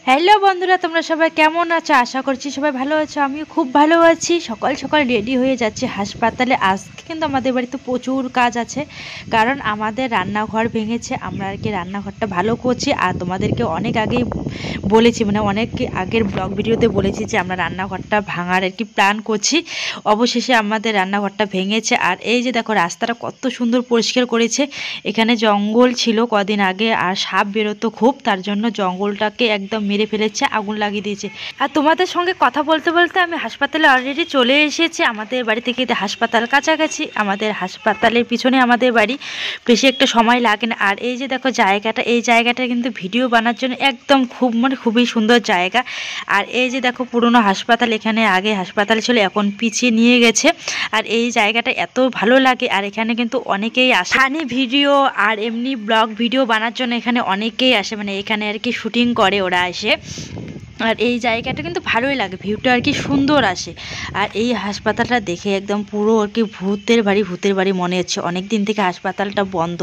Hello বন্ধুরা, তোমরা সবাই কেমন আছো? আশা করছি সবাই ভালো আছো। আমিও খুব ভালো আছি। সকাল সকাল রেডি হয়ে যাচ্ছি হাসপাতালে। আজকে কিন্তু আমাদের বাড়িতে প্রচুর কাজ আছে, কারণ আমাদের রান্নাঘর ভেঙেছে। আমরা আর কি রান্নাঘরটা ভালো করছি, আর তোমাদেরকে অনেক আগেই বলেছি, মানে অনেক আগের ব্লগ ভিডিওতে বলেছি যে আমরা রান্নাঘরটা ভাঙার আর কি প্ল্যান করছি। অবশেষে আমাদের রান্নাঘরটা ভেঙেছে। আর এই যে দেখো, রাস্তাটা কত সুন্দর পরিষ্কার করেছে। এখানে জঙ্গল ছিল কদিন আগে, আর সাপ বেরোতো খুব, তার জন্য জঙ্গলটাকে একদম মেরে ফেলেছে, আগুন লাগিয়ে দিয়েছে। আর তোমাদের সঙ্গে কথা বলতে বলতে আমি হাসপাতালে অলরেডি চলে এসেছি। আমাদের বাড়ি থেকে হাসপাতাল কাছাকাছি, আমাদের হাসপাতালের পিছনে আমাদের বাড়ি, বেশি একটা সময় লাগে না। আর এই যে দেখো জায়গাটা, এই জায়গাটা কিন্তু ভিডিও বানার জন্য একদম খুবই সুন্দর জায়গা। আর এই যে দেখো পুরনো হাসপাতাল, এখানে আগে হাসপাতাল ছিল, এখন পিছিয়ে নিয়ে গেছে। আর এই জায়গাটা এত ভালো লাগে। আর এখানে কিন্তু অনেকেই আসে ফানি ভিডিও আর এমনি ব্লগ ভিডিও বানার জন্য, এখানে অনেকেই আসে, মানে এখানে আর কি শুটিং করে ওরা এসে। আর এই জায়গাটা কিন্তু ভালোই লাগে, ভিউটা আর কি সুন্দর আসে। আর এই হাসপাতালটা দেখে একদম পুরো আর কি ভূতের বাড়ি মনে হচ্ছে। অনেক দিন থেকে হাসপাতালটা বন্ধ,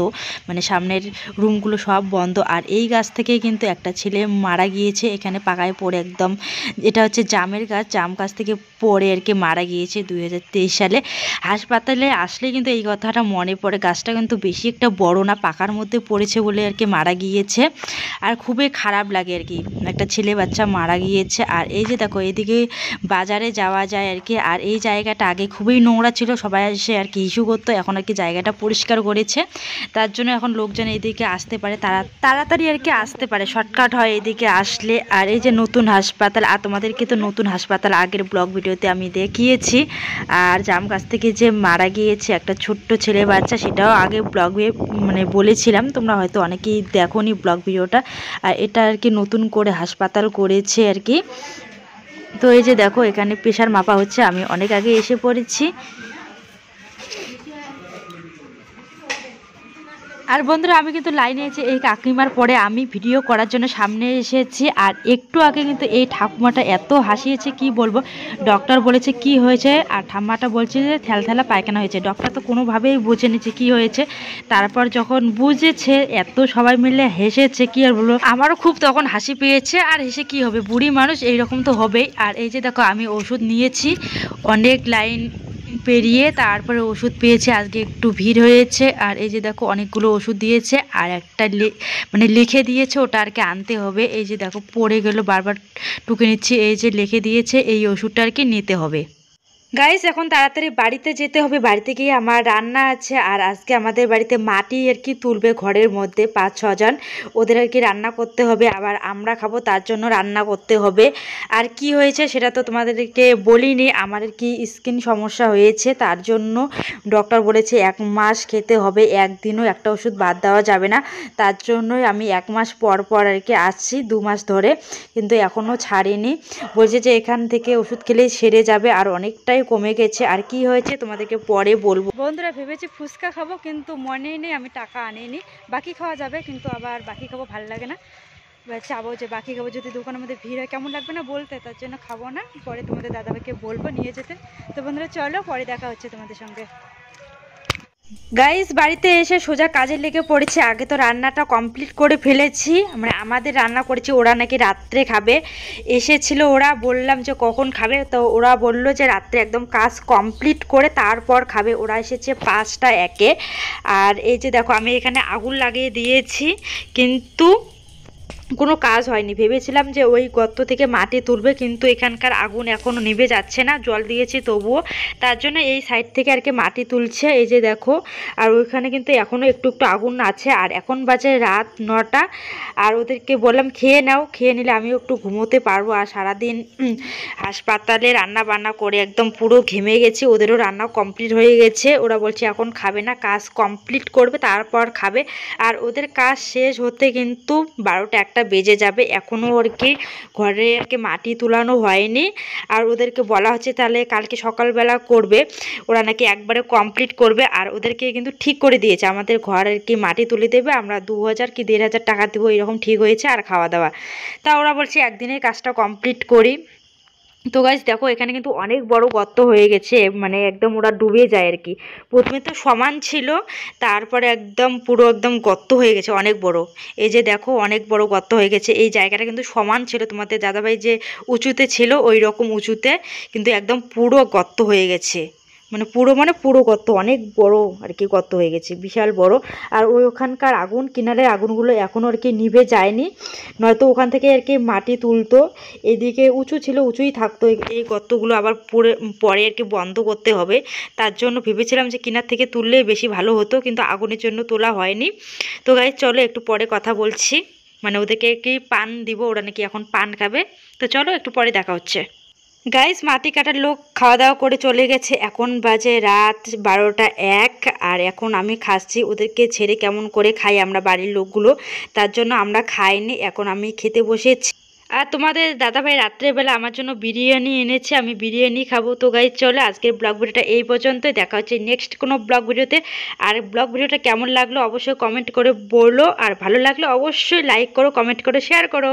মানে সামনের রুমগুলো সব বন্ধ। আর এই গাছ থেকেই কিন্তু একটা ছেলে মারা গিয়েছে, এখানে পাকায় পড়ে একদম। এটা হচ্ছে জামের গাছ, জাম গাছ থেকে পড়ে আর কি মারা গিয়েছে 2023 সালে। হাসপাতালে আসলে কিন্তু এই কথাটা মনে পড়ে। গাছটা কিন্তু বেশি একটা বড় না, পাকার মধ্যে পড়েছে বলে আর কি মারা গিয়েছে। আর খুবই খারাপ লাগে আর কি, একটা ছেলে বাচ্চা মারা গিয়েছে। আর এই যে দেখো, এদিকে বাজারে যাওয়া যায় আর কি। আর এই জায়গাটা আগে খুবই নোংরা ছিল, সবাই এসে আর কি ইস্যু করতো। এখন আর কি জায়গাটা পরিষ্কার করেছে, তার জন্য এখন লোকজন এদিকে আসতে পারে, তাড়াতাড়ি আর কি আসতে পারে, শর্টকাট হয় এদিকে আসলে। আর এই যে নতুন হাসপাতাল, আর তোমাদেরকে তো নতুন হাসপাতাল আগের ব্লগ ভিডিওতে আমি দেখিয়েছি। আর জাম গাছ থেকে যে মারা গিয়েছে একটা ছোট্ট ছেলে বাচ্চা, সেটাও আগে ব্লগে মানে বলেছিলাম, তোমরা হয়তো অনেকেই দেখোনি ব্লগ ভিডিওটা। আর এটা আর কি নতুন করে হাসপাতাল করেছে আর কি। তো এই যে দেখো, এখানে প্রেশার মাপা হচ্ছে, আমি অনেক আগে এসে পড়েছি। আর বন্ধুরা, আমি কিন্তু লাইনে এসে এই কাকিমার পরে আমি ভিডিও করার জন্য সামনে এসেছি। আর একটু আগে কিন্তু এই ঠাকুমাটা এত হাসিয়েছে, কি বলবো। ডক্টর বলেছে কি হয়েছে, আর ঠাম্মাটা বলছে যে থ্যালথ্যালা পায়খানা হয়েছে। ডক্টর তো কোনোভাবেই বুঝে নিচ্ছে কি হয়েছে। তারপর যখন বুঝেছে, এত সবাই মিলে হেসেছে, কি আর বলবো। আমারও খুব তখন হাসি পেয়েছে। আর হেসে কি হবে, বুড়ি মানুষ এইরকম তো হবেই। আর এই যে দেখো, আমি ওষুধ নিয়েছি, অনেক লাইন পেরিয়ে তারপরে ওষুধ পেয়েছে। আজকে একটু ভিড় হয়েছে। আর এই যে দেখো, অনেকগুলো ওষুধ দিয়েছে, আর একটা মানে লিখে দিয়েছে, ওটা আর কি আনতে হবে। এই যে দেখো, পড়ে গেল, বারবার টুকে নিচ্ছি। এই যে লিখে দিয়েছে, এই ওষুধটা আর কি নিতে হবে। গাইস, এখন তাড়াতাড়ি বাড়িতে যেতে হবে। বাড়িতে গিয়ে আমার রান্না আছে। আর আজকে আমাদের বাড়িতে মাটি আর কি তুলবে ঘরের মধ্যে 5-6 জন, ওদের আর কি রান্না করতে হবে। আবার আমরা খাবো, তার জন্য রান্না করতে হবে। আর কি হয়েছে সেটা তো তোমাদেরকে বলিনি, আমার আর কি স্কিন সমস্যা হয়েছে, তার জন্য ডক্টর বলেছে 1 মাস খেতে হবে, একদিনও একটা ওষুধ বাদ দেওয়া যাবে না। তার জন্যই আমি 1 মাস পর পর আর কি আসছি, 2 মাস ধরে, কিন্তু এখনও ছাড়িনি। বলছে যে এখান থেকে ওষুধ খেলেই সেরে যাবে, আর অনেকটাই কমে গেছে। আর কি হয়েছে তোমাদেরকে পরে বলবো। বন্ধুরা, ভেবেছি ফুচকা খাবো, কিন্তু মনেই নেই, আমি টাকা আনিনি। বাকি খাওয়া যাবে, কিন্তু আবার বাকি খাবো ভালো লাগে না। চাবো যে বাকি খাবো, যদি দোকানের মধ্যে ভিড় হয় কেমন লাগবে না বলতে, তার জন্য খাবো না। পরে তোমাদের দাদাভাইকে বলবো নিয়ে যেতে। তো বন্ধুরা চলো, পরে দেখা হচ্ছে তোমাদের সঙ্গে। গাইস, বাড়িতে এসে সোজা কাজে লেগে পড়েছি। আগে তো রান্নাটা কমপ্লিট করে ফেলেছি, মানে আমাদের রান্না করেছি, ওরা নাকি রাত্রে খাবে। এসেছিল ওরা, বললাম যে কখন খাবে, তো ওরা বলল যে রাত্রে একদম কাজ কমপ্লিট করে তারপর খাবে। ওরা এসেছে 5টা 1-এ। আর এই যে দেখো, আমি এখানে আগুন লাগিয়ে দিয়েছি, কিন্তু কোনো কাজ হয়নি। ভেবেছিলাম যে ওই গর্ত থেকে মাটি তুলবে, কিন্তু এখানকার আগুন এখনও নিভে যাচ্ছে না, জল দিয়েছি তবুও। তার জন্য এই সাইড থেকে আর কি মাটি তুলছে, এই যে দেখো। আর ওইখানে কিন্তু এখনও একটু একটু আগুন আছে। আর এখন বাজে রাত 9টা। আর ওদেরকে বললাম খেয়ে নাও, খেয়ে নিলে আমিও একটু ঘুমোতে পারবো। আর সারাদিন হাসপাতালে রান্না বান্না করে একদম পুরো ঘেমে গেছি। ওদেরও রান্না কমপ্লিট হয়ে গেছে, ওরা বলছে এখন খাবে না, কাজ কমপ্লিট করবে তারপর খাবে। আর ওদের কাজ শেষ হতে কিন্তু 12টা 1টা বেজে যাবে। এখনও আর কি ঘরে আর কি মাটি তুলানো হয়নি। আর ওদেরকে বলা হচ্ছে তাহলে কালকে সকালবেলা করবে, ওরা নাকি একবারে কমপ্লিট করবে। আর ওদেরকে কিন্তু ঠিক করে দিয়েছে, আমাদের ঘর আর কি মাটি তুলে দেবে, আমরা 2000 কি 1500 টাকা দেবো, এরকম ঠিক হয়েছে। আর খাওয়া দাওয়া তা ওরা বলছে একদিনের কাজটা কমপ্লিট করি। তো গাইস দেখো এখানে কিন্তু অনেক বড় গর্ত হয়ে গেছে, মানে একদম ওরা ডুবে যায় আর কি। প্রথমে তো সমান ছিল, তারপরে একদম পুরো একদম গর্ত হয়ে গেছে অনেক বড়। এই যে দেখো অনেক বড় গর্ত হয়ে গেছে। এই জায়গাটা কিন্তু সমান ছিল, তোমাদের দাদাভাই যে উঁচুতে ছিল ওই রকম উঁচুতে, কিন্তু একদম পুরো গর্ত হয়ে গেছে। মানে পুরো গর্ত, অনেক বড় আর কি গর্ত হয়ে গেছে, বিশাল বড়। আর ওই ওখানকার আগুন, কিনারে আগুনগুলো এখনও আর কি নিভে যায়নি, নয়তো ওখান থেকে আর কি মাটি তুলতো। এদিকে উঁচু ছিল, উঁচুই থাকতো। এই গর্তগুলো আবার পরে আর কি বন্ধ করতে হবে। তার জন্য ভেবেছিলাম যে কিনার থেকে তুললে বেশি ভালো হতো, কিন্তু আগুনের জন্য তোলা হয়নি। তো গাইস চলো একটু পরে কথা বলছি, মানে ওদেরকে কি পান দিব, ওরা নাকি এখন পান খাবে। তো চলো একটু পরে দেখা হচ্ছে। গাইস মাটি কাটার লোক খাওয়া দাওয়া করে চলে গেছে, এখন বাজে রাত 12টা 1। আর এখন আমি খাচ্ছি, ওদেরকে ছেড়ে কেমন করে খাই আমরা বাড়ির লোকগুলো, তার জন্য আমরা খাইনি, এখন আমি খেতে বসেছি। আর তোমাদের দাদাভাই রাত্রেবেলা আমার জন্য বিরিয়ানি এনেছে, আমি বিরিয়ানি খাবো। তো গাইস চলে আজকের ব্লগ ভিডিওটা এই পর্যন্তই, দেখা হচ্ছে নেক্সট কোনো ব্লগ ভিডিওতে। আর ব্লগ ভিডিওটা কেমন লাগলো অবশ্যই কমেন্ট করে বলো, আর ভালো লাগলে অবশ্যই লাইক করো, কমেন্ট করো, শেয়ার করো।